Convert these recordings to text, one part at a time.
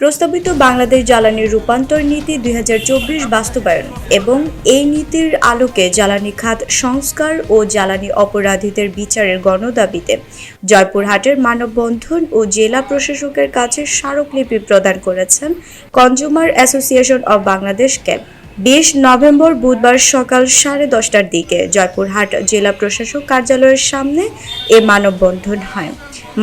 প্রস্তাবিত বাংলাদেশ জ্বালানি রূপান্তর নীতি 2024 বাস্তবায়ন এবং এই নীতির আলোকে জ্বালানি খাত সংস্কার ও জ্বালানি অপরাধীদের বিচারের গণদাবিতে জয়পুরহাটের মানববন্ধন ও জেলা প্রশাসকের কাছে স্মারকলিপি প্রদান করেছেন consumer association of Bangladesh cab. 20 November বুধবার সকাল 10:30টার দিকে জয়পুরহাট জেলা প্রশাসক কার্যালয়ের সামনে এ মানববন্ধন হয়।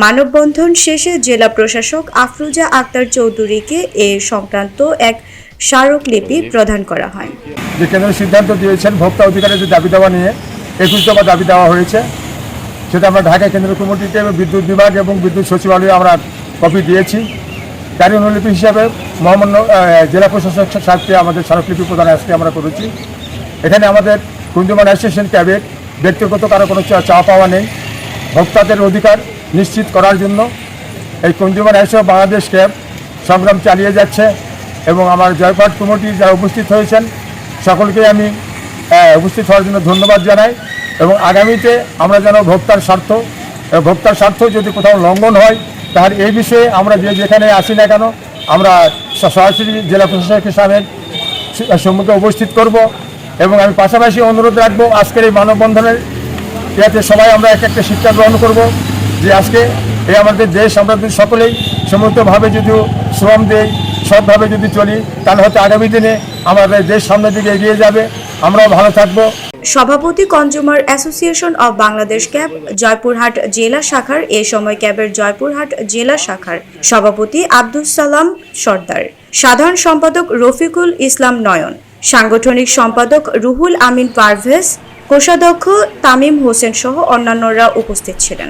মানববন্ধন শেষে জেলা প্রশাসক আফরোজা আক্তার চৌধুরীকে এ সংক্রান্ত এক স্মারকলিপি প্রদান করা হয়। যে কেন্দ্র সিদ্ধান্ত দিয়েছেন ভোক্তা অধিকারের যে দাবি দেওয়া নিয়ে 21 দফা দাবি দেওয়া হয়েছে, সেটা আমরা ঢাকা কেন্দ্রীয় কমিটিতে বিদ্যুৎ বিভাগ এবং বিদ্যুৎ সচিবালয়ে আমরা কপি দিয়েছি। তারই অনুলিপি হিসাবে মহামান্য জেলা প্রশাসক সাহেবকে আমাদের স্মারকলিপি প্রদান আজকে আমরা করেছি। এখানে আমাদের কনজিউমার অ্যাসোসিয়েশন ক্যাবের ব্যক্তিগত কারো কোনো চাওয়া পাওয়া নেই। ভোক্তাদের অধিকার নিশ্চিত করার জন্য এই কনজিউমার অ্যাসোসিয়েশন বাংলাদেশ ক্যাব সংগ্রাম চালিয়ে যাচ্ছে এবং আমার জয়পুরহাট কমিটি যারা উপস্থিত হয়েছেন সকলকে আমি উপস্থিত হওয়ার জন্য ধন্যবাদ জানাই এবং আগামীতে আমরা যেন ভোক্তার স্বার্থ যদি কোথাও লঙ্ঘন হয় তাহলে এই বিষয়ে আমরা যেখানে আসি না কেন আমরা সরাসরি জেলা প্রশাসকের সামনে সম্মুখে উপস্থিত করব এবং আমি পাশাপাশি অনুরোধ রাখবো আজকের এই মানববন্ধনের ইয়াতে সবাই আমরা একটা শিক্ষা গ্রহণ করব যে আজকে এই আমাদের দেশ আমরা যদি সকলেই সমৃদ্ধভাবে যদি শ্রম দেই, সবভাবে যদি চলি, তাহলে হয়তো আগামী দিনে আমাদের দেশ সামনের দিকে এগিয়ে যাবে, আমরাও ভালো থাকবো। সভাপতি consumer association of Bangladesh cab Joypurhat জেলা শাখার এ সময় ক্যাবের জয়পুরহাট জেলা শাখার সভাপতি আব্দুস সালাম সর্দার, সাধারণ সম্পাদক রফিকুল ইসলাম নয়ন, সাংগঠনিক সম্পাদক রুহুল আমিন পারভেজ, কোষাধ্যক্ষ তামিম হোসেন সহ অন্যান্যরা উপস্থিত ছিলেন।